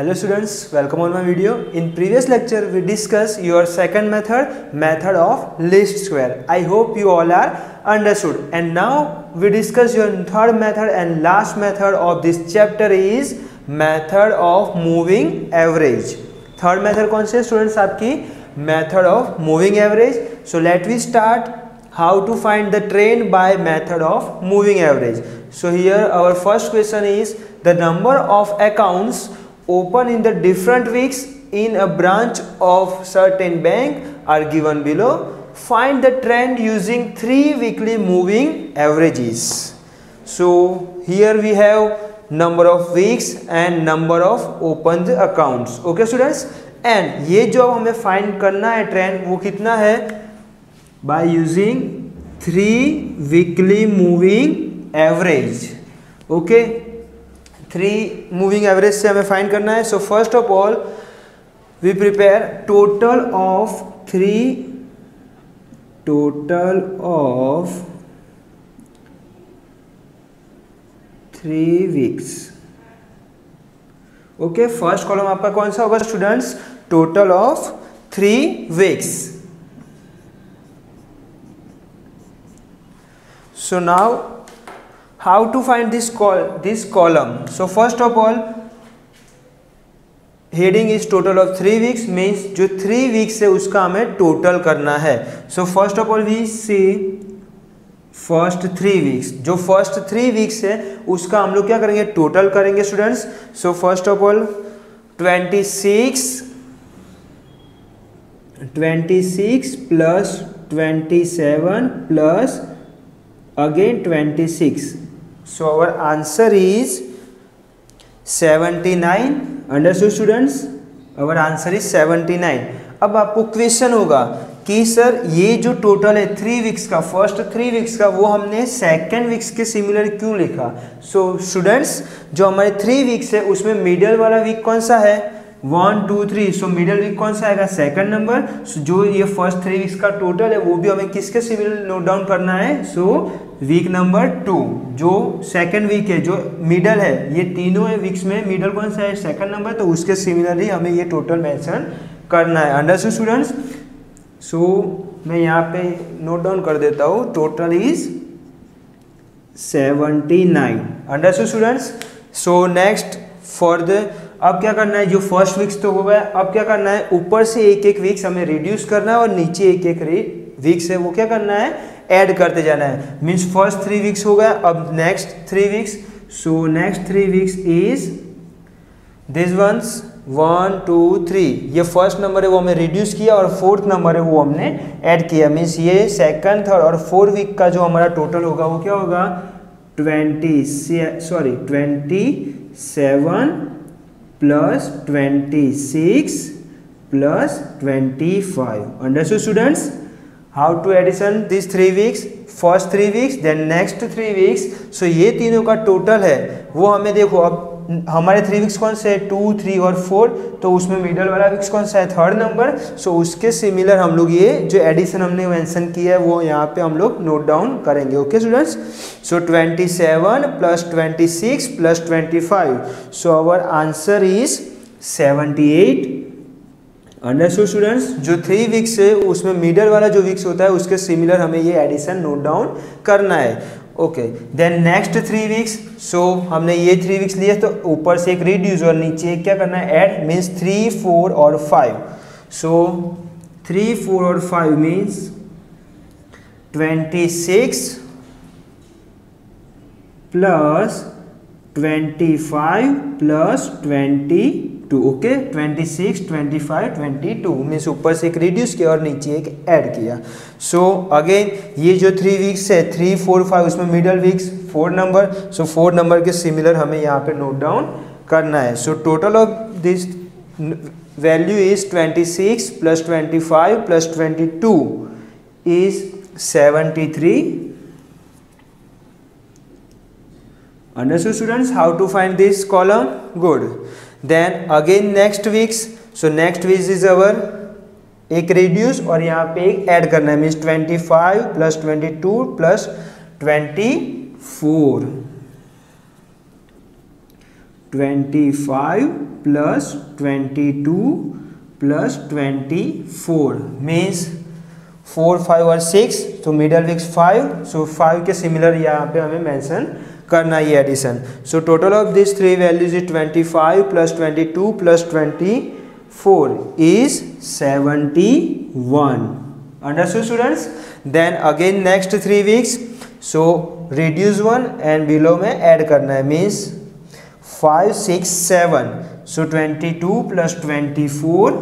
Hello students, welcome on my video. In previous lecture we discussed your second method of least square. I hope you all are understood. And now we discuss your third method and last method of this chapter is method of moving average. Third method कौन से students आपकी method of moving average. So let me start how to find the trend by method of moving average. So here our first question is the number of accounts open in the different weeks in a branch of certain bank are given below. Find the trend using 3 weekly moving averages. So here we have number of weeks and number of opened accounts. Okay students, and ये जो हमें find करना है trend वो कितना है by using 3 weekly moving average. Okay, 3 moving average से हमें फाइंड करना है. So first of all we prepare total of 3 weeks. Okay, first column आपका कौन सा होगा students? Total of 3 weeks. So now how to find this column? So first of all heading is total of 3 weeks means जो 3 weeks है उसका हमें total करना है. So first of all we see first 3 weeks. जो first 3 weeks है उसका हम लोग क्या करेंगे? टोटल करेंगे students. So first of all 26 plus 27 plus again 26. So our answer is 79. Understood students? Our answer is 79. अब आपको क्वेश्चन होगा कि सर ये जो टोटल है 3 वीक्स का, फर्स्ट 3 वीक्स का, वो हमने सेकेंड वीक्स के सिमिलर क्यों लिखा? सो स्टूडेंट्स जो हमारे 3 वीक्स है उसमें मिडल वाला वीक कौन सा है? 1 2 3. सो मिडल वीक कौन सा आएगा? Second number. सो जो ये फर्स्ट 3 वीक्स का टोटल है वो भी हमें किसके सिमिलर नोट डाउन करना है? सो वीक नंबर 2 जो सेकंड वीक है, जो मिडल है, ये तीनों है वीक्स में मिडल कौन सा है? Second number. तो उसके सिमिलरली हमें ये टोटल मेंशन करना है. Understood students? सो मैं यहाँ पे नोट डाउन कर देता हूँ. Total is 79. Understood students? So next for the अब क्या करना है? जो फर्स्ट वीक्स तो हो गया, अब क्या करना है? ऊपर से एक वीक्स हमें रिड्यूस करना है और नीचे एक वीक्स है वो क्या करना है? ऐड करते जाना है. मीन्स फर्स्ट 3 वीक्स हो गया, अब next 3 weeks. So next 3 weeks is this ones 1 2 3. ये फर्स्ट नंबर है वो हमने रिड्यूस किया और फोर्थ नंबर है वो हमने ऐड किया. मीन्स ये सेकंड, थर्ड और 4 वीक का जो हमारा टोटल होगा वो क्या होगा? 27 plus 26 plus 25. Understood students? How to addition this 3 weeks? First 3 weeks then next 3 weeks. So ये तीनों का टोटल है वो हमें देखो. अब हमारे 3 वीक्स कौन से है? 2 3 और 4. तो उसमें मिडल वाला वीक्स कौन सा है? Third number. सो उसके सिमिलर हम लोग ये जो एडिशन हमने मेंशन किया है वो यहाँ पे हम लोग नोट डाउन करेंगे. Okay students? So 27 plus 26 plus 25. So our answer is 78. Understood students? जो 3 वीक्स है उसमें मिडल वाला जो वीक्स होता है उसके सिमिलर हमें ये एडिशन नोट डाउन करना है. Okay, then next 3 weeks. So हमने ये 3 वीक्स लिए तो ऊपर से एक रिड्यूस और नीचे एक क्या करना है? ऐड. मीन्स 3 4 और 5. सो 3 4 और 5 means 26 plus 25 plus 22. Okay, 26 25 22 means ऊपर से एक रिड्यूस किया और नीचे एक ऐड किया. सो अगेन ये जो 3 वीक्स है 3 4 5 उसमें मिडल वीक्स 4 नंबर. सो 4 नंबर के सिमिलर हमें यहाँ पे नोट डाउन करना है. सो total of this value is 26 plus 25 plus 22 is 73. Understood students? How to find this column? Good. Then again next weeks. So next week is our एक reduce और यहाँ पे एक add करना है. Means 25 plus 22 plus 24. 25 plus 22 plus 24 means 4, 5 और 6, तो middle Vicks 5, सो 5 के सिमिलर यहाँ पे हमें मेंशन करना ये addition. So total of this three values is 25 plus 22 plus 24 is 71. Understood students? Then again next 3 weeks, so reduce one and below में add करना है, means 5, 6, 7. So 22 plus 24,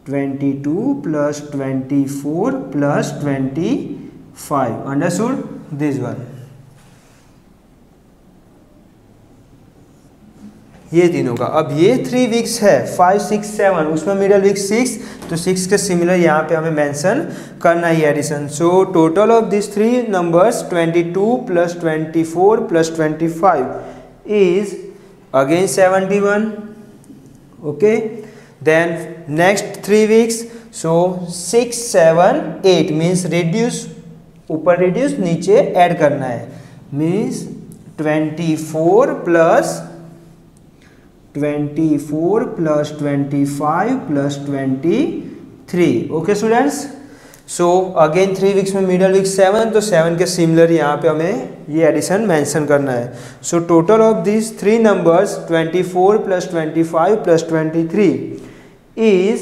22 plus 24 plus 25. Understood? This one. ये तीनों का. अब ये 3 weeks है 5, 6, 7, उसमें मिडल वीक 6, तो 6 के सिमिलर यहाँ पे हमें मेंशन करना है addition. So total of this 3 numbers 22 plus 24 plus 25 is again 71. Okay, then next 3 weeks, so 6, 7, 8 means reduce, ऊपर रिड्यूस नीचे ऐड करना है, means 24 plus 24 plus 25 plus 23. Okay students, so again 3 weeks में मिडल वीक 7, तो 7 के similar यहाँ पे हमें ये एडिशन मेंशन करना है. सो total of this 3 numbers 24 plus 25 plus 23 is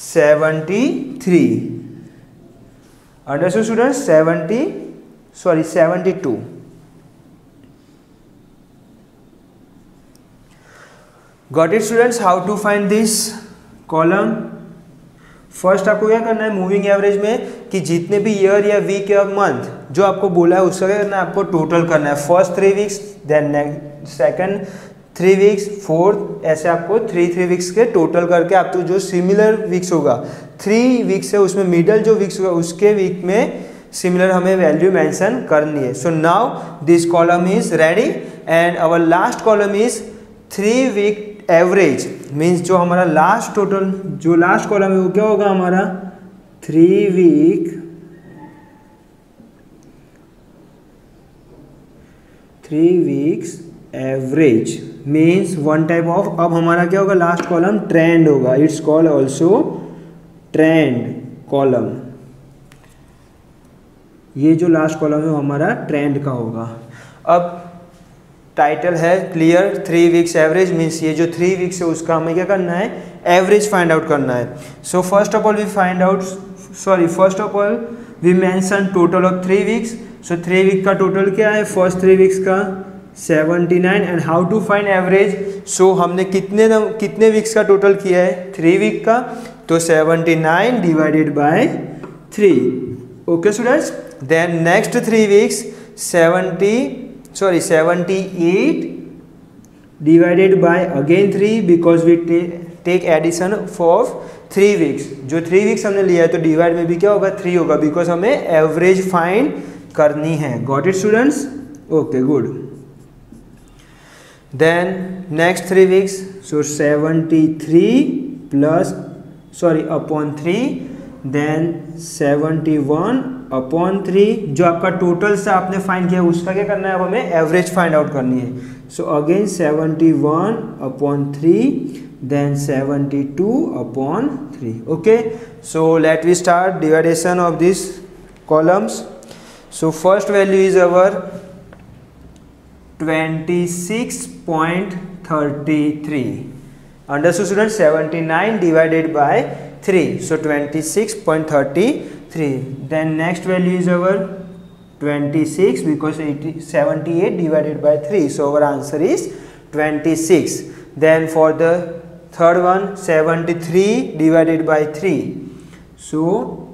73. Understood students? 72. Got it students? How to find this column? First आपको क्या करना है, मूविंग एवरेज में कि जितने भी ईयर या वीक या मंथ जो आपको बोला है उसका क्या करना है, आपको टोटल करना है. First 3 weeks, then second 3 weeks, fourth, ऐसे आपको 3 वीक्स के टोटल करके आपको जो सिमिलर वीक्स होगा 3 वीक्स है उसमें मिडल जो वीक्स होगा उसके वीक में सिमिलर हमें वैल्यू मेंशन करनी है. So now this column is ready and our last column is 3 week average. Means जो हमारा लास्ट टोटल जो लास्ट कॉलम है वो क्या होगा हमारा 3 weeks average. Means one type of, अब हमारा क्या होगा लास्ट कॉलम ट्रेंड होगा. It's called also trend column. ये जो लास्ट कॉलम है वो हमारा ट्रेंड का होगा. अब टाइटल है क्लियर 3 वीक्स एवरेज, मीन्स ये जो 3 वीक्स है उसका हमें क्या करना है, एवरेज फाइंड आउट करना है. So first of all we mention total of 3 weeks. So 3 week का टोटल क्या है, फर्स्ट 3 वीक्स का 79. And how to find average, so हमने कितने वीक्स का टोटल किया है 3 वीक का, तो 79 divided by 3. Okay students, then next 3 weeks 78 divided by again 3 because we take addition for 3 weeks. जो 3 weeks हमने लिया है तो डिवाइड में भी क्या होगा 3 होगा, बिकॉज हमें एवरेज फाइंड करनी है. Got it students? Okay good. Then next 3 weeks, so 73 plus upon 3, then 71 upon 3. जो आपका टोटल से आपने फाइंड किया उसका क्या करना है, अब हमें एवरेज फाइंड आउट करनी है. So again 71 upon 3, then 72 upon 3. Okay, so let we start divideation of this columns. So first value is our 26.33. Understood student? 79 divided by 3, so 26.33. then next value is our 26 because 78 divided by 3, so our answer is 26. then for the third one 73 divided by 3, so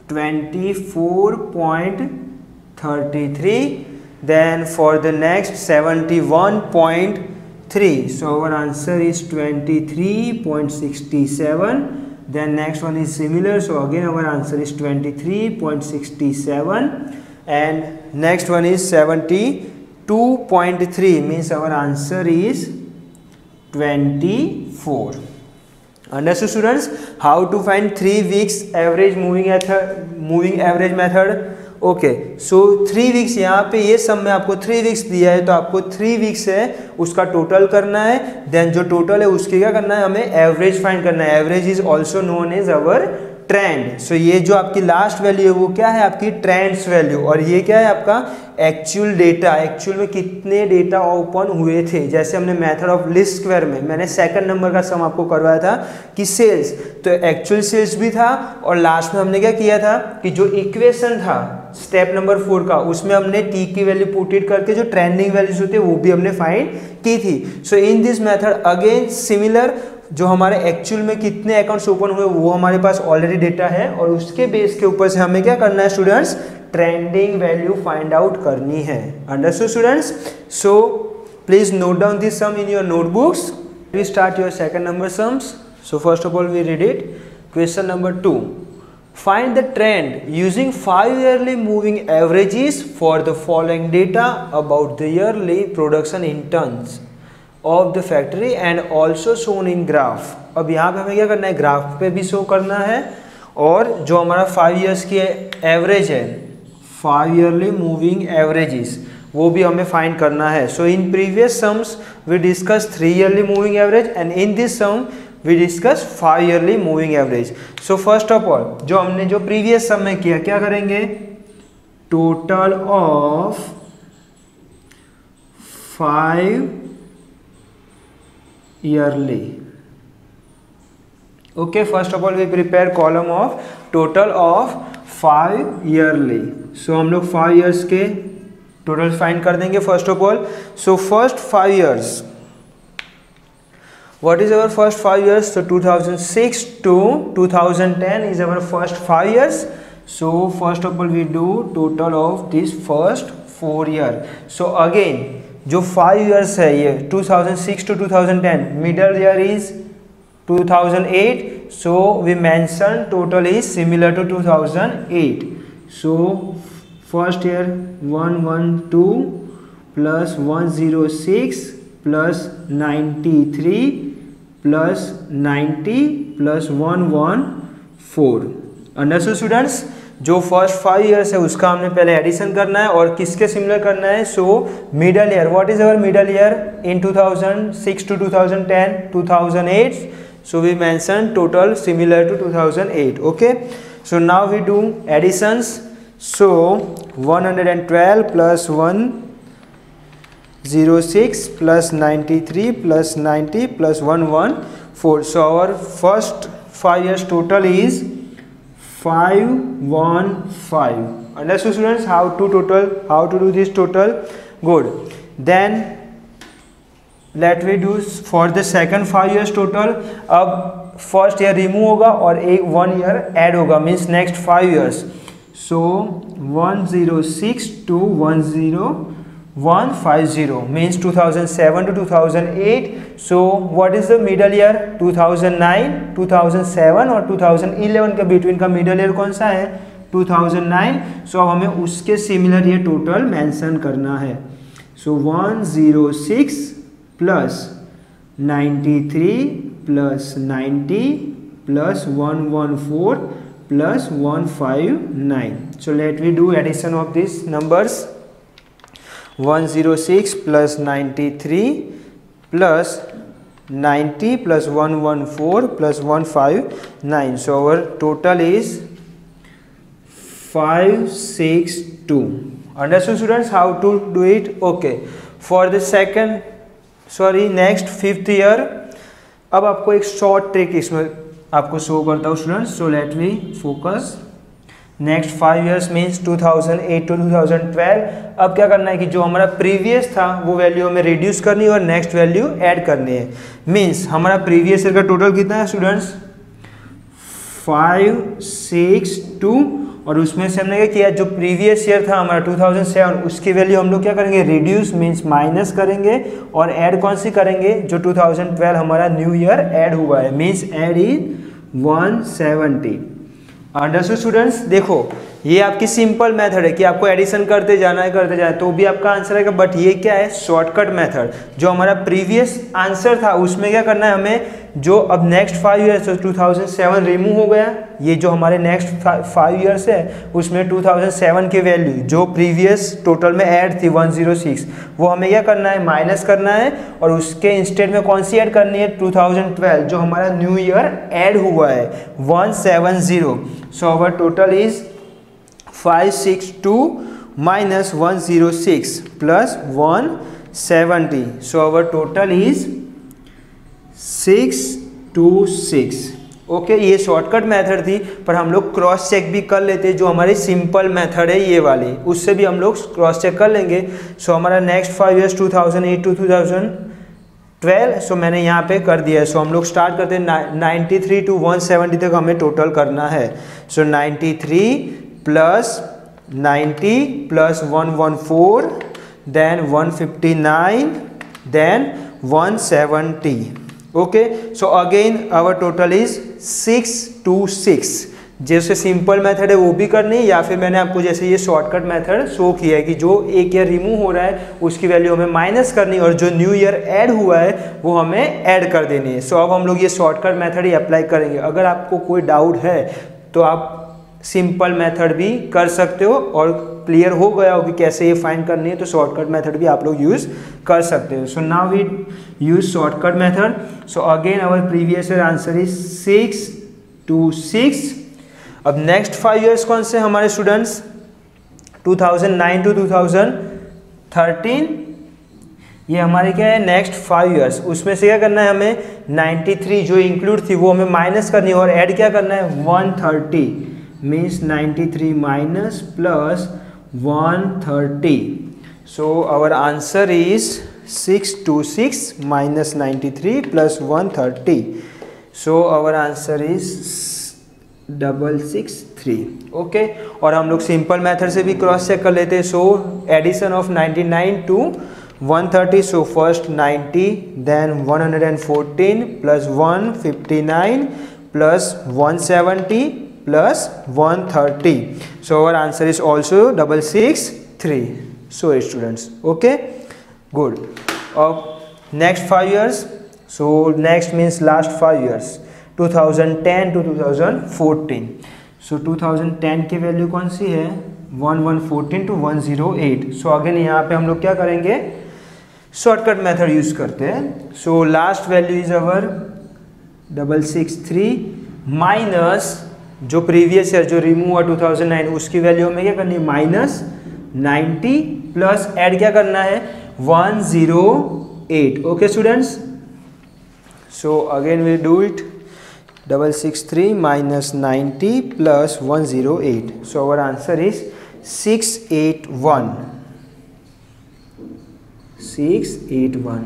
24.33. then for the next 71.3, so our answer is 23.67. then next one is similar, so again our answer is 23.67. and next one is 72.3, means our answer is 24. Understood students? How to find 3 weeks average moving average method? Okay, so 3 weeks, यहाँ पे ये सब में आपको 3 weeks दिया है, तो आपको 3 वीक्स है उसका टोटल करना है। देन जो टोटल है उसके क्या करना है, हमें एवरेज फाइंड करना है। Average is also known as our trend. So ये जो आपकी लास्ट वैल्यू है वो क्या है, आपकी ट्रेंड्स वैल्यू, और ये क्या है आपका एक्चुअल डेटा, एक्चुअल में कितने डेटा ओपन हुए थे। जैसे हमने मेथड ऑफ लीस्ट स्क्वायर में मैंने सेकंड नंबर का सम आपको करवाया था कि सेल्स, तो एक्चुअल सेल्स भी था, और लास्ट में हमने क्या किया था कि जो इक्वेशन था स्टेप नंबर 4 का, उसमें हमने टी की वैल्यू पुट इट करके जो ट्रेंडिंग वैल्यूज होती है वो भी हमने फाइंड की थी। So in this method again similar, जो हमारे एक्चुअल में कितने अकाउंट्स ओपन हुए वो हमारे पास ऑलरेडी डेटा है, और उसके बेस के ऊपर से हमें क्या करना है students, trending value find out करनी है। Understood students? So please note down this sum in your notebooks. We start your second number sums. So first of all we read it. Question number 2, find the trend using 5 yearly moving averages for the following data about the yearly production in tons of the factory and also shown in graph। अब यहाँ पे हमें क्या करना है, graph पे भी show करना है, और जो हमारा 5 years की एवरेज है, 5 yearly moving averages, वो भी हमें फाइंड करना है। So in previous sums we discuss 3 yearly moving average and in this sum we discuss 5 yearly moving average. So first of all जो हमने जो प्रीवियस सम में किया, क्या करेंगे, total of 5 yearly। Okay, first of all we prepare column of total of 5 yearly। So हम लोग 5 years के टोटल फाइंड कर देंगे first of all. So first 5 years, what is our first 5 years? So 2006 to 2010 is our first 5 years. So first of all we do total of this first 4 year. So again जो 5 years है ये 2006 to 2010, middle year is 2008, so we mention total is similar to 2008. So first year 112 plus 106 plus 93 plus 90 plus 114। Understood students? जो first 5 years है उसका हमने पहले addition करना है, और किसके सिमिलर करना है। So middle year, what is our middle year in 2006 to 2010, 2008, so we mention total similar to 2008। Okay, so now we do additions. So 112 plus 106 plus 93 plus 90 plus 114. So our first 5 years total is 515. Understood students? How to do this total? Good. Then let we do for the second 5 years total। अब first year remove होगा और एक 1 year add होगा, means next 5 years। So 106 to 10150 means 2007 to 2008. So what is the middle year? 2009, 2007 और 2011 के between का middle ear कौन सा है? 2009। सो अब हमें उसके सिमिलर ये टोटल मेंशन करना है। So 106 plus 93 plus 90 plus 114 plus 159। So let we do addition of this numbers. 106 plus 93 plus 90 plus 114 plus 159. So our total is 562. Understood students how to do it? Okay. For the next 5th year, अब आपको एक short trick इसमें आपको show करता हूँ students. So let me focus. Next 5 years means 2008 to 2012। अब क्या करना है कि जो हमारा प्रीवियस था वो वैल्यू हमें रिड्यूस करनी है और नेक्स्ट वैल्यू ऐड करनी है। मीन्स हमारा प्रीवियस ईयर का टोटल कितना है स्टूडेंट्स? 562, और उसमें से हमने क्या किया, जो प्रीवियस ईयर था हमारा 2007 उसकी वैल्यू हम लोग क्या करेंगे, रिड्यूस मीन्स माइनस करेंगे, और ऐड कौन सी करेंगे, जो 2012 हमारा न्यू ईयर ऐड हुआ है, means add is 170। Understood students? देखो ये आपकी सिंपल मेथड है कि आपको एडिशन करते जाना है तो भी आपका आंसर आएगा। बट ये क्या है, शॉर्टकट मेथड। जो हमारा प्रीवियस आंसर था उसमें क्या करना है हमें, जो अब नेक्स्ट 5 ईयर्स 2007 रिमूव हो गया, ये जो हमारे नेक्स्ट 5 ईयर्स है उसमें 2007 की वैल्यू जो प्रीवियस टोटल में ऐड थी 106, वो हमें क्या करना है, माइनस करना है। और उसके इंस्टेड में कौन सी ऐड करनी है, 2012 जो हमारा न्यू ईयर ऐड हुआ है 170। So our total is 562 minus 106 plus 170. So our total is 626. Okay ये शॉर्टकट मेथड थी, पर हम लोग क्रॉस चेक भी कर लेते, जो हमारी सिंपल मेथड है ये वाली, उससे भी हम लोग क्रॉस चेक कर लेंगे। सो हमारा नेक्स्ट 5 ईयर्स 2008 to 2012, सो मैंने यहाँ पे कर दिया है। सो हम लोग स्टार्ट करते हैं 93 to 170 तक हमें टोटल करना है। So 93 plus 90 plus 114 then 159 then 170। Okay, so again our total is 626। जैसे सिंपल मेथड है वो भी करनी है, या फिर मैंने आपको जैसे ये शॉर्टकट मेथड शो किया है कि जो एक ईयर रिमूव हो रहा है उसकी वैल्यू हमें माइनस करनी है और जो न्यू ईयर ऐड हुआ है वो हमें ऐड कर देनी है। सो अब हम लोग ये शॉर्टकट मेथड ही अप्लाई करेंगे। अगर आपको कोई डाउट है तो आप सिंपल मेथड भी कर सकते हो, और क्लियर हो गया हो कि कैसे ये फाइंड करनी है तो शॉर्टकट मेथड भी आप लोग यूज़ कर सकते हो। So now we use shortcut method. So again our previous year answer is 626। अब नेक्स्ट 5 ईयर्स कौन से हमारे स्टूडेंट्स, 2009 to 2013, ये हमारे क्या है नेक्स्ट 5 ईयर्स। उसमें से क्या करना है हमें, 93 जो इंक्लूड थी वो हमें माइनस करनी है और ऐड क्या करना है 130, means 93 minus plus 130। So our answer is 626 minus 93 plus 130. So our answer is 663. Okay, और हम लोग सिंपल मेथड से भी क्रॉस चेक कर लेते हैं। So addition of 99 to 130, so first 90 then 114 plus 159 plus 170 plus 130। So our answer is also 663. So students, okay, good. Of next 5 years, so next means last 5 years 2010 to 2014. so 2010 की value कौन सी है, 1114 to 108. so again यहाँ पे हम लोग क्या करेंगे, shortcut method use करते हैं। सो last value is our 663 minus जो प्रीवियस ईयर जो रिमूव हुआ 2009 उसकी वैल्यू हमें क्या करनी है, माइनस 90 प्लस ऐड क्या करना है 108. Okay students, so again we do it, 663 minus 90 plus 108. So our answer is 681.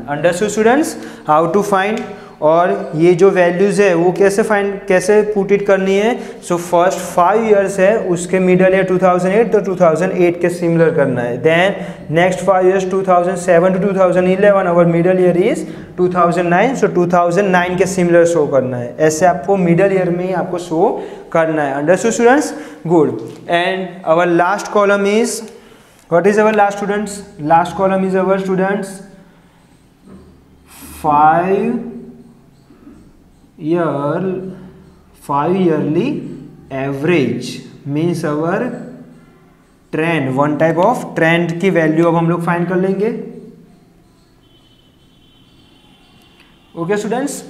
Understood students how to find, और ये जो वैल्यूज़ है वो कैसे पुट इट करनी है। सो फर्स्ट 5 ईयर्स है उसके मिडल ईयर 2008 तो 2008 के सिमिलर करना है। देन नेक्स्ट 5 ईयर्स 2007 to 2011 और मिडल ईयर इज 2009, सो 2009 के सिमिलर शो करना है। ऐसे आपको मिडल ईयर में ही आपको शो करना है। Understood students, good. And our last column is, what is our last students, last column is our students 5 yearly average, means our trend, one type of trend की value अब हम लोग find कर लेंगे। Okay students,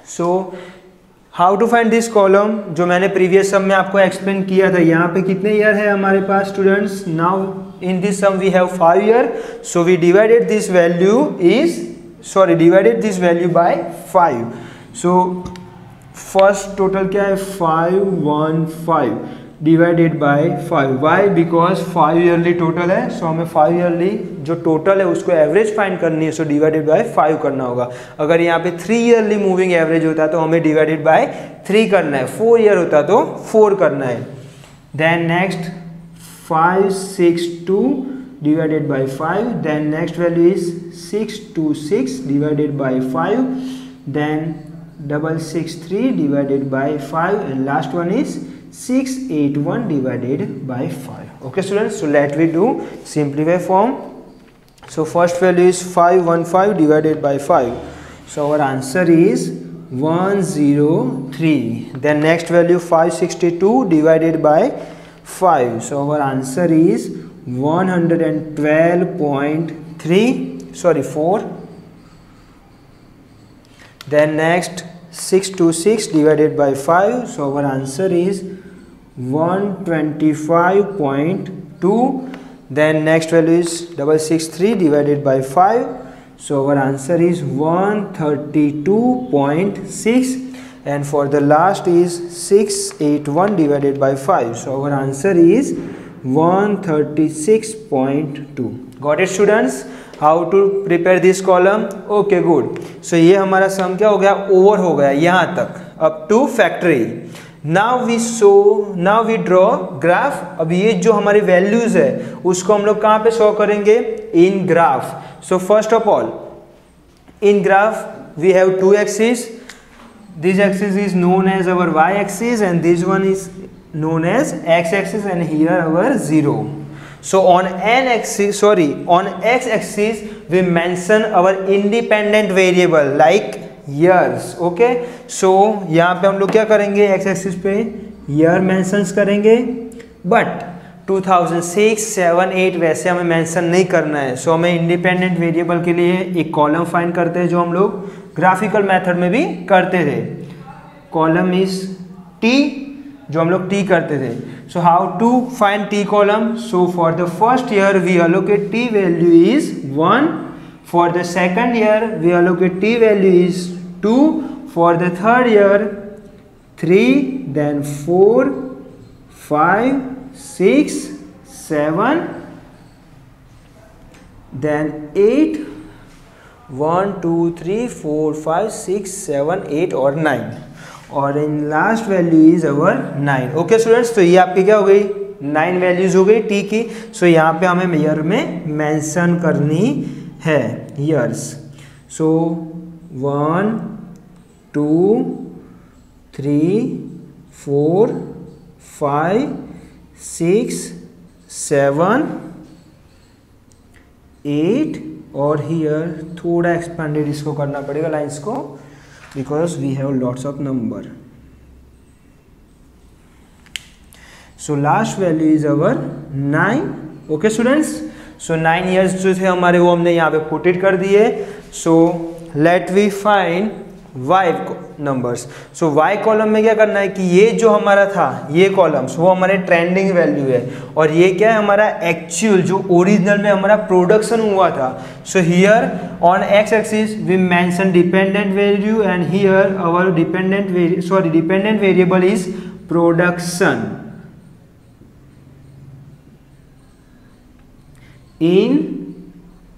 so how to find this column, जो मैंने previous sum में आपको एक्सप्लेन किया था। यहाँ पे कितने ईयर है हमारे पास students, now in this sum we have 5 year, so we divided this value by 5. So first total क्या है 515 divided by 5. Why, because 5 yearly total है। सो हमें 5 ईयरली जो टोटल है उसको एवरेज फाइंड करनी है, सो डिवाइडेड बाय 5 करना होगा। अगर यहाँ पे 3 ईयरली मूविंग एवरेज होता तो हमें डिवाइडेड बाय 3 करना है, 4 ईयर होता तो 4 करना है। Then next 562 divided by 5, then next value is 626 divided by 5, then 663 divided by 5, and last one is 681 divided by 5. Okay students, so let we do simplify form. So first value is 515 divided by 5. So our answer is 103. Then next value 562 divided by 5. So our answer is 112.4. Then next 626 divided by 5. So our answer is 125.2. Then next value is 663 divided by 5. So our answer is 132.6. And for the last is 681 divided by 5. So our answer is 136.2. Got it students? How to prepare this column? Okay, good. So ये हमारा सम क्या हो गया? Over हो गया यहाँ तक, up to factory. Now we draw graph. अब ये जो हमारी वैल्यूज है उसको हम लोग कहाँ पे शो करेंगे? In graph. So first of all, in graph we have two axes. This axis is known as our y-axis and this one is known as x-axis, and here our 0. So on x-axis we mention our independent variable like years. Okay, so यहाँ पे हम लोग क्या करेंगे? x-axis पे year mentions करेंगे, but 2006, 7, 8 वैसे हमें मेंशन नहीं करना है. सो हमें इंडिपेंडेंट वेरिएबल के लिए एक कॉलम फाइंड करते हैं जो हम लोग ग्राफिकल मेथड में भी करते थे. कॉलम इज t, जो हम लोग t करते थे. So how to find t column? So for the first year we allocate t value is 1. For the second year we allocate t value is 2. For the third year 3, then 4, 5, 6, 7, then 8, 1, 2, 3, 4, 5, 6, 7, 8 और 9. और in last value is our 9. Okay students, तो ये आपकी क्या हो गई? 9 values हो गई टी की. सो यहाँ पे हमें ईयर में मेंशन करनी है ईयर्स. सो 1, 2, 3, 4, 5, 6, 7, 8 और हियर थोड़ा एक्सपेंडेड इसको करना पड़ेगा लाइंस को, because we have lots of number. So last value is our 9. Okay students, so 9 years जो थे हमारे वो हमने यहाँ पे पुट इट कर दिए. So let we find y numbers. So y column में क्या करना है कि ये जो हमारा था ये कॉलम्स वो हमारे ट्रेंडिंग वैल्यू है, और ये क्या है? हमारा एक्चुअल जो ओरिजिनल में हमारा प्रोडक्शन हुआ था. So here on x axis we mention dependent value and here our dependent variable is production in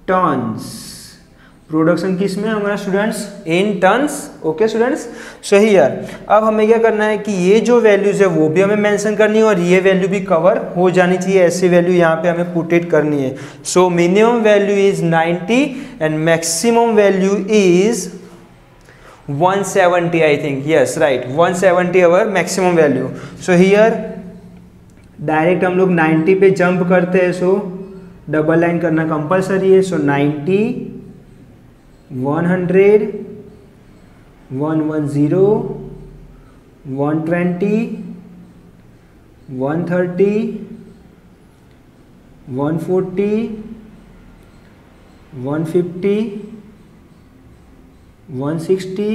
tons. Production किस में हमारा students? In tons. Okay students, so here अब हमें क्या करना है कि ये जो वैल्यूज है वो भी हमें मेंशन करनी है और ये वैल्यू भी कवर हो जानी चाहिए. ऐसी वैल्यू यहाँ पे हमें पुट इट करनी है. So minimum value is 90 and maximum value is 170. I think yes right, 170 our maximum value. So here direct हम लोग 90 पे जंप करते हैं. सो डबल लाइन करना कंपल्सरी है. सो 90, 100, 110, 120, 130, 140, 150, 160,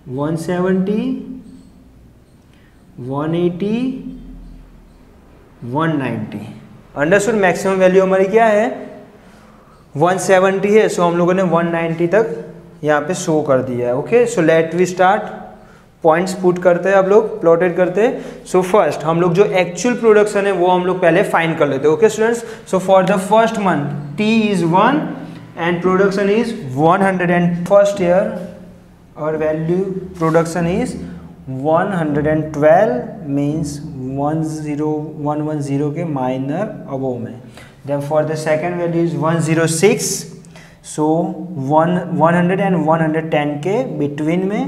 170, 180, 190. अंडरस्टूड? मैक्सिमम वैल्यू हमारी क्या है? 170 है. सो हम लोगों ने 190 तक यहाँ पे शो कर दिया है. Okay, so let we start. Points put करते हैं, आप लोग प्लॉटेड करते हैं. सो फर्स्ट हम लोग जो एक्चुअल प्रोडक्शन है वो हम लोग पहले फाइंड कर लेते हैं. Okay students, so for the first month T is 1 and production is 100 and first year और वैल्यू प्रोडक्शन इज 112 मीन्स 110 के माइनर अबोव में. Then for the second value is 106, so 100 and 110 के बिटवीन में.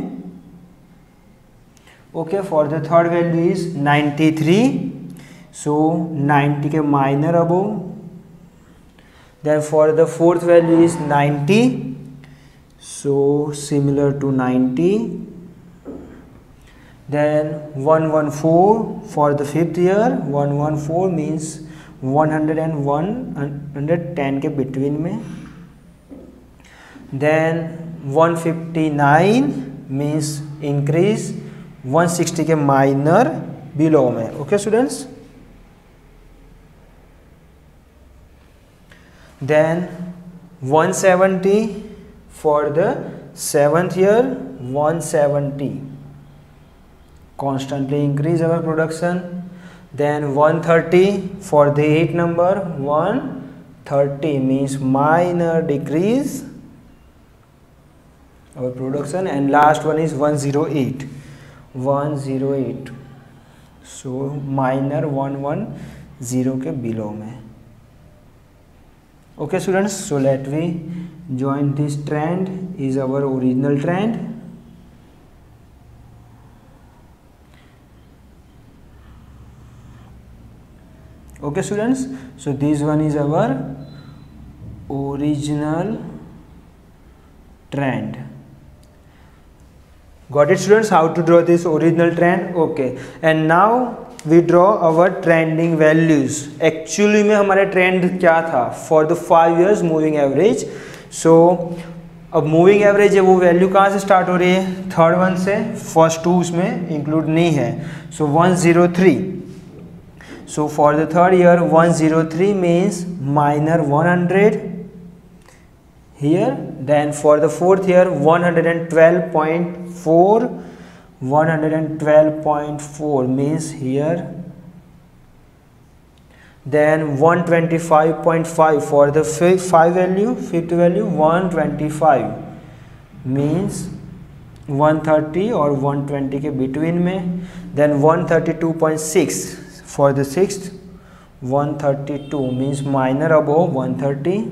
Okay, for the third value is 93. So 90 के minor above. Then for the fourth value is 90. So similar to 90. Then 114 for the fifth year. 114 means 100 and 110 के between में. Then 159 means increase 160 के minor below में. Okay students. Then 170 for the seventh year. 170 constantly increase our production. Then 130 for the 8th number. 130 means minor decrease our production. And last one is 108. 108 so minor 110 के below में. Okay students, so let we join this trend is our original trend. Okay students, so this one is our original trend. Got it students, how to draw this original trend? Okay, and now we draw our trending values. Actually में हमारा trend क्या था for the 5 years moving average. So अब moving average है वो value कहाँ से start हो रही है? थर्ड वन से, फर्स्ट टू उसमें include नहीं है. So 103. So for the third year 103 means minor 100 here. Then for the fourth year 112.4. 112.4 means here. Then 125.5 for the fifth value 125 means 130 और 120 के between में. Then 132.6 for the sixth. 132 means minor above 130.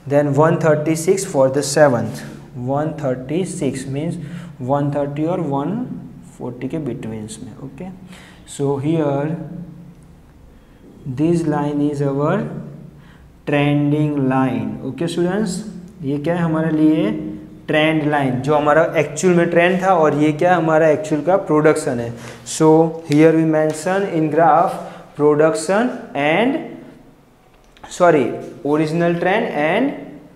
Then 136 for the seventh. 136 means 130 और 140 के betweens में. Okay, so here this line is our trending line. Okay students, ये क्या है हमारे लिए ट्रेंड लाइन, जो हमारा एक्चुअल में ट्रेंड था और ये क्या हमारा एक्चुअल का प्रोडक्शन है. So here we mention in graph production and original trend and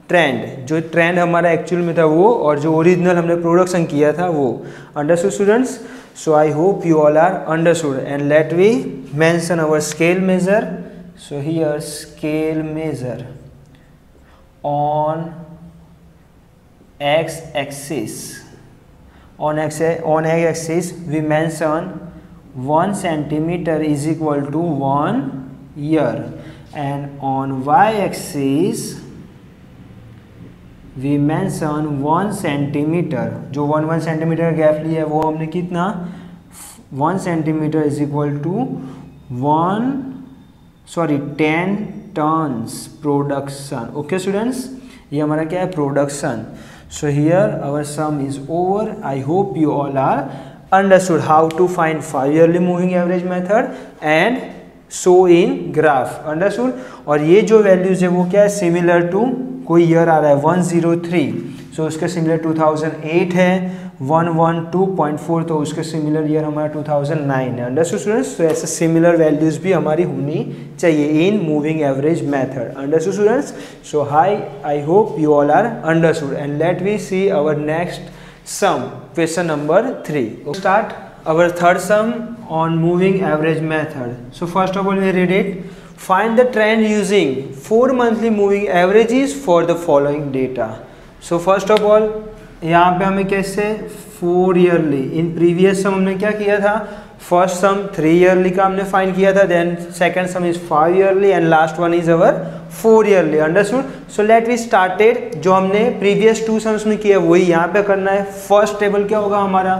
trend. जो ट्रेंड हमारा एक्चुअल में था वो और जो ओरिजिनल हमने प्रोडक्शन किया था वो. Understood students? So I hope you all are understood and let we mention our scale measure. So here scale measure on x axis. On x axis we mention 1 centimeter is equal to 1 year, and on y axis we mention 1 centimeter. जो 1 centimetre gap लिया है वो हमने कितना 1 centimetre is equal to 10 tons production. Okay students, ये हमारा क्या है production. So here our sum is over. I hope you all are understood how to find 5 yearly moving average method and show in graph. Understood? और ये जो values है वो क्या है similar to कोई year आ रहा है 103. So उसके similar 2008 है. 112.4 तो उसके similar year हमारा 2009 है. Understood students? तो ऐसे similar values भी हमारी होनी चाहिए in moving average method. Understood students? So I hope you all are understood, and let me see our next sum, question number 3. We'll start our third sum on moving average method. So first of all we read it. Find the trend using 4 monthly moving averages for the following data. So first of all यहाँ पे हमें कैसे 4 yearly. In previous सम हमने क्या किया था, first सम 3 yearly का हमने फाइंड किया था, then second sum is 5 yearly and last one is our 4 yearly. Understood? So let we started. जो हमने प्रीवियस 2 सम्स में किया वही यहाँ पे करना है. फर्स्ट टेबल क्या होगा हमारा,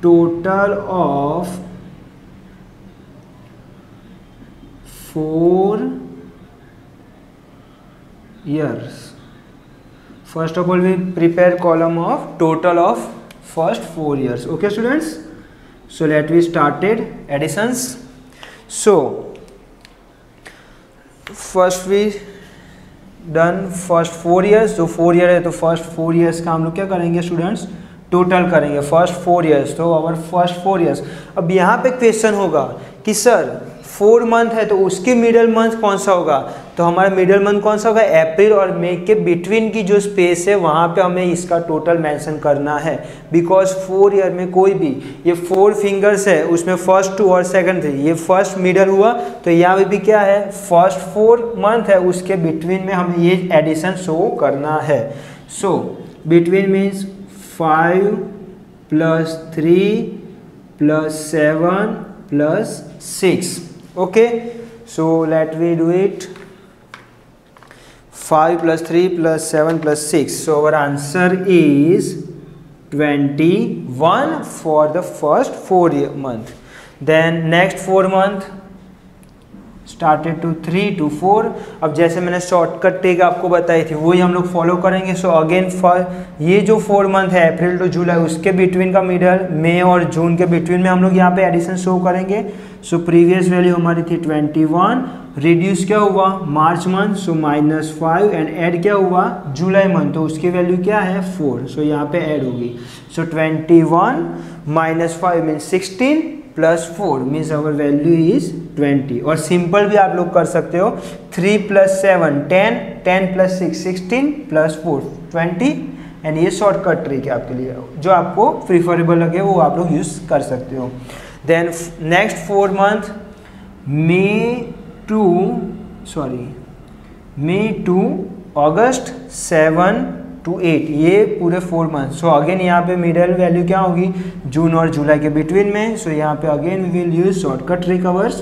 total of 4 years First of all, we prepare column of total of first 4 years. Okay, students. So let we started additions. So first we done first 4 years. जो 4 year है तो first 4 years का हम लोग क्या करेंगे स्टूडेंट्स, टोटल करेंगे first 4 years. तो अवर फर्स्ट 4 years. अब यहाँ पे क्वेश्चन होगा कि सर 4 मंथ है तो उसके मिडल मंथ कौन सा होगा, तो हमारा मिडल मंथ कौन सा होगा, अप्रैल और मई के बिटवीन की जो स्पेस है वहाँ पे हमें इसका टोटल मेंशन करना है. बिकॉज 4 ईयर में कोई भी ये 4 फिंगर्स है उसमें फर्स्ट 2 और सेकंड 3, ये फर्स्ट मिडल हुआ तो यहाँ पे भी क्या है फर्स्ट 4 मंथ है उसके बिटवीन में हमें ये एडिशन शो करना है. So between means 5 + 3 + 7 + 6. Okay, so let we do it. 5 + 3 + 7 + 6. So our answer is 21 for the first 4 month. Then next 4 month started to 3 to 4. अब जैसे मैंने शॉर्टकट ट्रिक आपको बताई थी वही हम लोग फॉलो करेंगे. सो अगेन ये जो 4 मंथ है अप्रैल टू जुलाई उसके बिटवीन का मिडल मई और जून के बिटवीन में हम लोग यहाँ पे एडिशन शो करेंगे. सो प्रीवियस वैल्यू हमारी थी 21, रिड्यूस क्या हुआ March month, so -5 and add क्या हुआ जुलाई मंथ, तो उसकी वैल्यू क्या है 4. सो यहाँ पे ऐड होगी. So 21 - 5 means 16 + 4 means our value is 20. और सिंपल भी आप लोग कर सकते हो 3 + 7 10, 10 + 6 16 + 4 20. एंड ये शॉर्टकट ट्रिक है आपके लिए, जो आपको प्रीफरेबल लगे वो आप लोग यूज़ कर सकते हो. Then next 4 month May to August 7 to 8, ये पूरे 4 मंथ. सो अगेन यहाँ पे मिडल वैल्यू क्या होगी जून और जुलाई के बिटवीन में. सो यहाँ पे again we will use shortcut trick. Ours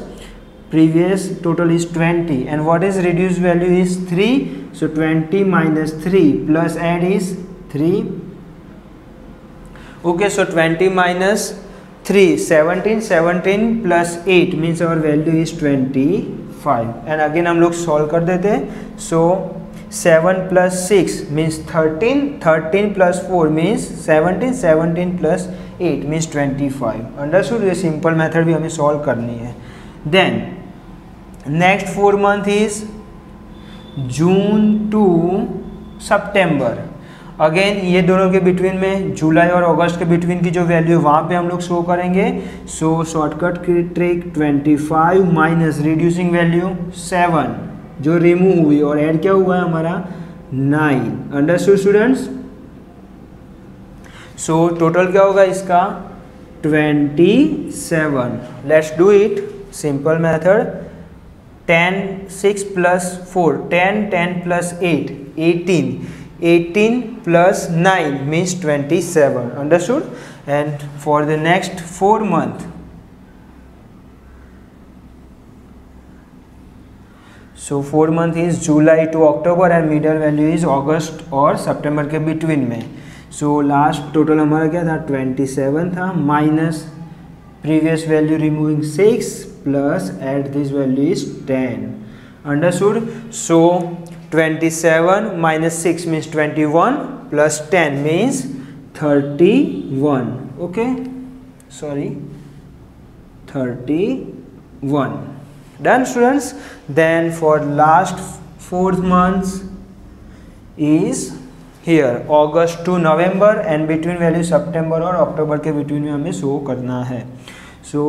previous total is 20 and what is reduce value is 3. So 20 - 3 plus add is 3. Okay, so 20 - 3 17, 17 + 8 means our value is 25. And again हम लोग solve कर देते हैं. So 7 + 6 means 13, 13 + 4 means 17, 17 + 8 means 25. Understood. ये simple method भी हमें solve करनी है. Then next 4 month is June to September. अगेन ये दोनों के बिटवीन में जुलाई और अगस्त के बिटवीन की जो वैल्यू है वहाँ पे हम लोग शो करेंगे. सो शॉर्टकट की ट्रिक 25 माइनस रिड्यूसिंग वैल्यू 7 जो रिमूव हुई और ऐड क्या हुआ है हमारा 9. Understood students. सो टोटल क्या होगा इसका 27. Let's do it simple method. 10 6 + 4 10, 10 + 8 18, 18 + 9 means 27. Understood. And for the next 4 month, so 4 month is July to October and middle value is August और September के between में. So last total हमारा क्या था 27 था minus previous value removing 6 plus add this value is 10. Understood. So 27 minus 6 means 21 plus 10 means 31. Okay, sorry, 31. Done students. Then for last 4 months is here August to November and between value September और October के between में हमें show करना है. So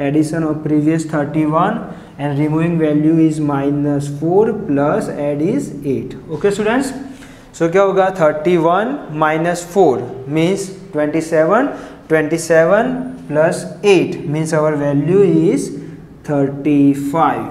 addition of previous 31 and removing value is -4 plus add is 8. Okay students. So क्या होगा 31 minus 4 means 27, 27 plus 8 means our value is 35.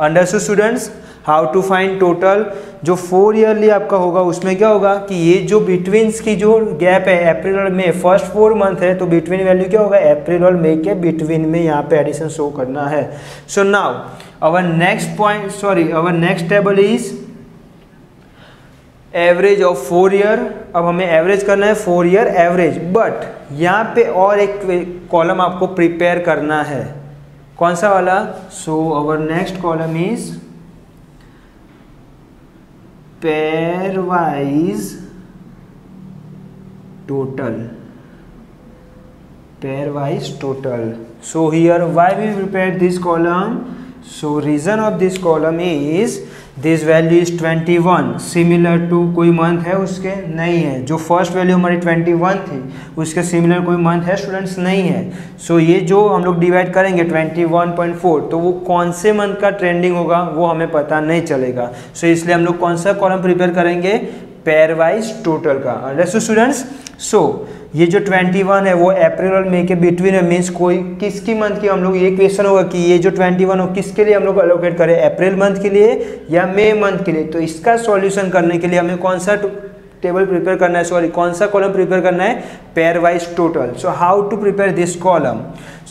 Understood students. How to find total. जो 4 yearly आपका होगा उसमें क्या होगा कि ये जो बिटवीन्स की जो गैप है अप्रैल और मई फर्स्ट 4 मंथ है तो बिटवीन वैल्यू क्या होगा अप्रैल और मई के बिटवीन में यहाँ पे एडिशन शो करना है. So now our next table is average of 4 year. अब हमें एवरेज करना है 4 ईयर एवरेज. बट यहाँ पे और एक कॉलम आपको प्रिपेयर करना है. कौन सा वाला? So our next column is pairwise total. So here why we prepared this column? So reason of this column is this value is 21 similar to कोई मंथ है उसके नहीं है, जो फर्स्ट वैल्यू हमारी 21 थी उसके सिमिलर कोई मंथ है स्टूडेंट्स नहीं है। सो ये जो हम लोग डिवाइड करेंगे 21.4 तो वो कौन से मंथ का ट्रेंडिंग होगा वो हमें पता नहीं चलेगा। सो इसलिए हम लोग कौन सा कॉलम प्रिपेयर करेंगे? पेयर वाइज टोटल का। Understood students? सो ये जो 21 है वो अप्रैल और मई के बिटवीन है, मीन्स कोई किसकी मंथ की हम लोग, ये क्वेश्चन होगा कि ये जो 21 हो किसके लिए हम लोग अलोकेट करें, अप्रैल मंथ के लिए या मई मंथ के लिए। तो इसका सॉल्यूशन करने के लिए हमें कौन सा टेबल प्रिपेयर करना है, सॉरी कौन सा कॉलम प्रिपेयर करना है? Pair wise total. So how to prepare this column?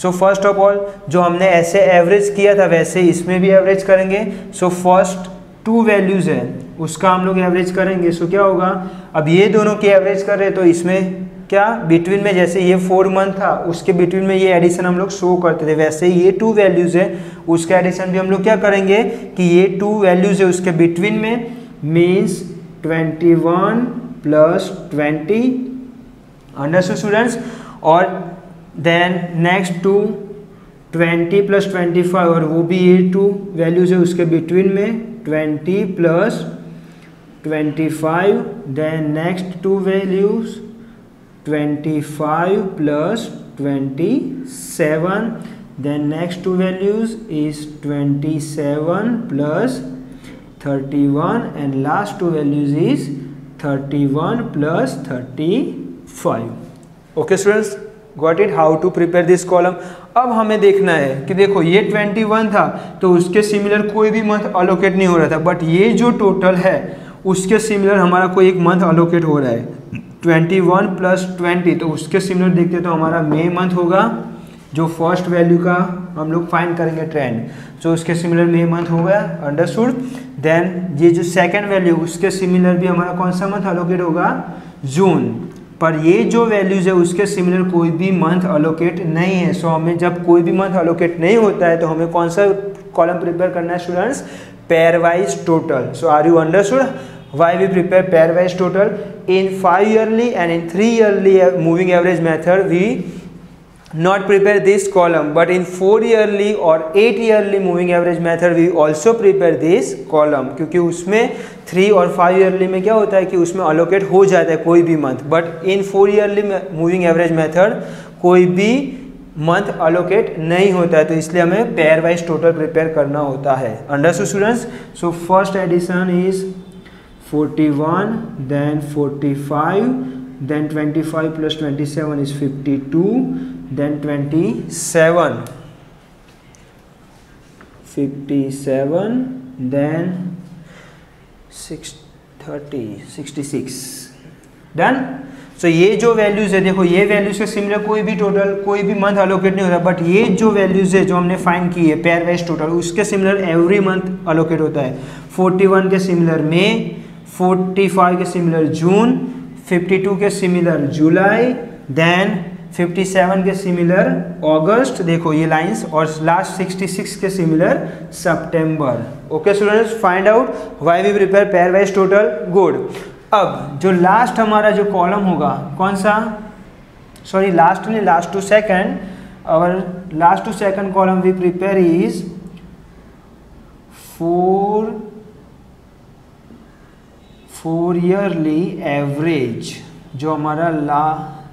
So first of all जो हमने ऐसे एवरेज किया था वैसे इसमें भी एवरेज करेंगे। सो फर्स्ट 2 वैल्यूज है उसका हम लोग एवरेज करेंगे। सो क्या होगा, अब ये दोनों की एवरेज कर रहे हैं तो इसमें क्या बिटवीन में, जैसे ये 4 मंथ था उसके बिटवीन में ये एडिशन हम लोग शो करते थे, वैसे ये 2 वैल्यूज है उसका एडिशन भी हम लोग क्या करेंगे कि ये 2 वैल्यूज है उसके बिटवीन में, मीन्स 21 प्लस 20। Understood students? और देन नेक्स्ट 2 20 प्लस 25 और वो भी ये 2 वैल्यूज है उसके बिटवीन में 20 plus 25। Then next 2 values 25 plus 27. Then next 2 values is 27 plus 31 and last 2 values is 31 plus 35. Okay students, got it? How to prepare this column? अब हमें देखना है कि देखो ये 21 था तो उसके सिमिलर कोई भी मंथ अलोकेट नहीं हो रहा था, बट ये जो टोटल है उसके सिमिलर हमारा कोई एक मंथ अलोकेट हो रहा है 21 प्लस 20, तो उसके सिमिलर देखते तो हमारा मई मंथ होगा जो फर्स्ट वैल्यू का हम लोग फाइंड करेंगे ट्रेंड। सो उसके सिमिलर मई मंथ हो गया। अंडरस्टूड? देन ये जो सेकंड वैल्यू उसके सिमिलर भी हमारा कौन सा मंथ अलोकेट होगा? जून। पर ये जो वैल्यूज है उसके सिमिलर कोई भी मंथ अलोकेट नहीं है। सो हमें जब कोई भी मंथ अलोकेट नहीं होता है तो हमें कौन सा कॉलम प्रिपेयर करना है students? Pair wise total. So are you understood why we prepare pairwise total? In 5 yearly and in 3 yearly moving average method we not prepare this column, but in 4 yearly or 8 yearly moving average method we also prepare this column, क्योंकि उसमें 3 और 5 yearly में क्या होता है कि उसमें allocate हो जाता है कोई भी month, but in 4 yearly moving average method कोई भी मंथ अलोकेट नहीं होता है, तो इसलिए हमें पेयर वाइज टोटल प्रिपेयर करना होता है। Understood students? So first edition is 41, then 45, then 25 plus 27 is 52, then 27, then 30, 66, done. सो ये जो वैल्यूज है देखो, ये वैल्यूज के सिमिलर कोई भी टोटल कोई भी मंथ अलोकेट नहीं होता, बट ये जो वैल्यूज है जो हमने फाइंड की है पेयर वाइज टोटल उसके सिमिलर एवरी मंथ अलोकेट होता है। 41 के सिमिलर मई, 45 के सिमिलर जून, 52 के सिमिलर जुलाई, देन 57 के सिमिलर अगस्त, देखो ये लाइंस, और लास्ट 66 के similar September. Okay students, find out why we prepare pair wise total. Good. अब जो लास्ट हमारा जो कॉलम होगा कौन सा, सॉरी लास्ट नहीं, लास्ट टू सेकंड, और last to second column we prepare is 4 yearly average. जो हमारा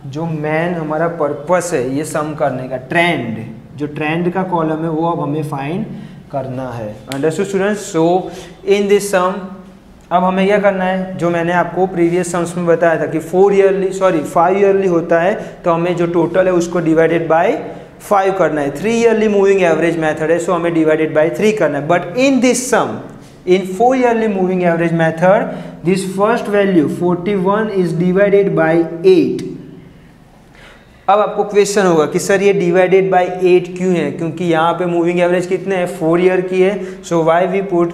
जो मेन हमारा पर्पस है ये सम करने का, ट्रेंड, जो ट्रेंड का कॉलम है वो अब हमें फाइंड करना है। Understood students? So in this sum अब हमें क्या करना है, जो मैंने आपको प्रीवियस सम्स में बताया था कि 5 ईयरली होता है तो हमें जो टोटल है उसको डिवाइडेड बाय 5 करना है। 3 ईयरली मूविंग एवरेज मेथड है, सो हमें डिवाइडेड बाय 3 करना है। But in this sum in 4 yearly moving average method this first value 41 is divided by 8। अब आपको क्वेश्चन होगा कि सर ये डिवाइडेड बाय 8 क्यों है, क्योंकि यहाँ पे मूविंग एवरेज कितने हैं, 4 ईयर की है, सो व्हाई वी पुट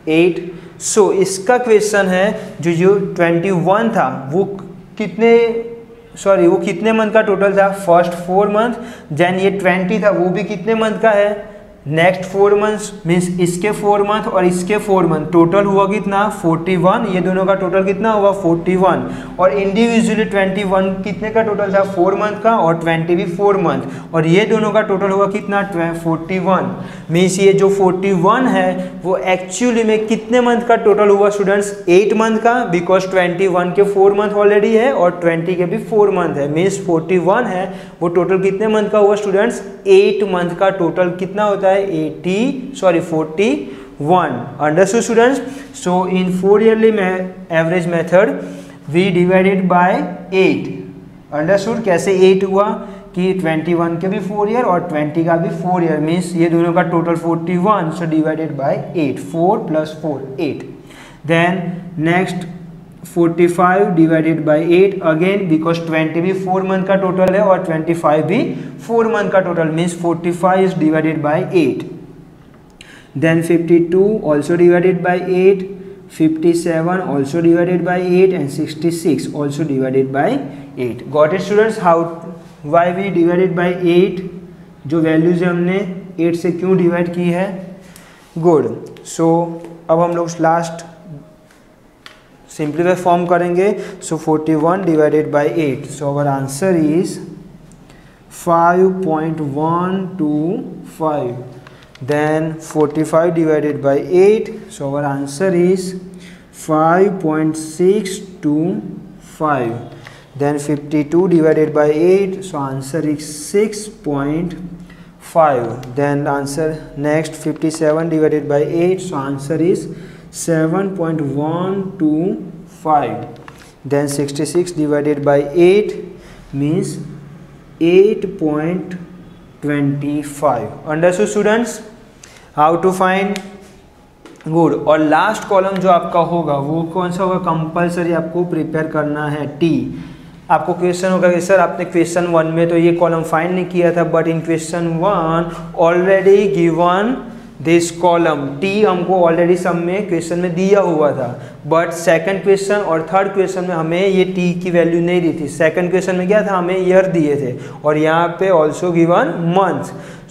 8। सो इसका क्वेश्चन है जो 21 था वो कितने मंथ का टोटल था, फर्स्ट 4 मंथ, देन ये 20 था वो भी कितने मंथ का है, नेक्स्ट 4 मंथ्स मीन्स इसके 4 मंथ और इसके 4 मंथ, टोटल हुआ कितना 41, ये दोनों का टोटल कितना हुआ 41, और इंडिविजुअली 21 कितने का टोटल था 4 मंथ का, और 20 भी 4 मंथ, और ये दोनों का टोटल हुआ कितना 41। मीन्स ये जो 41 है वो एक्चुअली में कितने मंथ का टोटल हुआ स्टूडेंट्स 8 मंथ का, बिकॉज 21 के 4 मंथ ऑलरेडी है और 20 के भी 4 मंथ है। मीन्स 41 है वो टोटल कितने मंथ का हुआ स्टूडेंट्स 8 मंथ का टोटल कितना होता है 41। Understood students? So in 4 yearly average method we divided by 8. Understood? कैसे 8 हुआ कि 21 के भी 4 ईयर और 20 का भी 4 ईयर, मीन्स ये दोनों का total 41, so divided by 8, 4 plus 4 8. Then next 45 divided by 8 again, because 20 भी 4 मंथ का टोटल है और 25 भी 4 मंथ का total, means 45 is divided by 8. Then 52 also divided by 8, 57 also divided by 8 and 66 also divided by 8. Got it students? How, why we divided by 8? जो values हमने 8 से क्यों डिवाइड की है? गुड। सो अब हम लोग लास्ट सिंप्लीफाई फॉर्म करेंगे। So 41 divided by 8, so our answer is 5.125. Then 45 divided by 8, so our answer is 5.625. Then 52 divided by 8, so answer is 6.5. Then answer next 57 divided by 8, so answer is 7.125. Then 66 divided by 8 means 8.25. Understood students? How to find? Good. और last column जो आपका होगा वो कौन सा होगा? Compulsory आपको prepare करना है टी। आपको क्वेश्चन होगा कि सर आपने क्वेश्चन 1 में तो ये कॉलम फाइंड नहीं किया था, but in question 1 already given this column T हमको ऑलरेडी सब में क्वेश्चन में दिया हुआ था, बट सेकंड क्वेश्चन और थर्ड क्वेश्चन में हमें ये टी की वैल्यू नहीं दी थी। सेकंड क्वेश्चन में क्या था, हमें ईयर दिए थे और यहाँ पे also given month.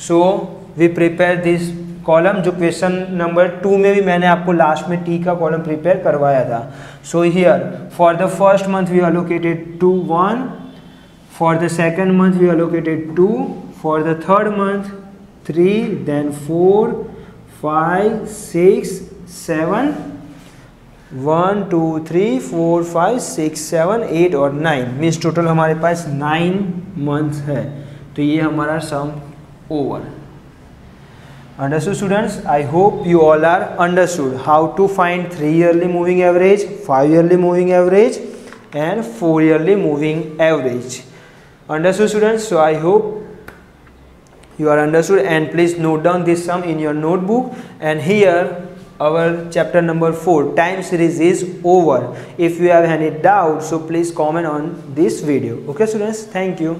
So we prepare this column, जो क्वेश्चन नंबर 2 में भी मैंने आपको लास्ट में टी का कॉलम प्रिपेयर करवाया था। So here for the first month we allocated 2 1, for the second month we allocated 2, for the third month 3, then 4 5 6 7, 1 2 3 4 5 6 7 8 और 9, मीन्स टोटल हमारे पास 9 मंथ है। तो ये हमारा सम over. Understood students? I hope you all are understood how to find 3 yearly moving average, 5 yearly moving average and 4 yearly moving average. Understood students? So I hope you are understood, and please note down this sum in your notebook. And here our chapter number 4 time series is over. If you have any doubt, so please comment on this video. Okay students, thank you.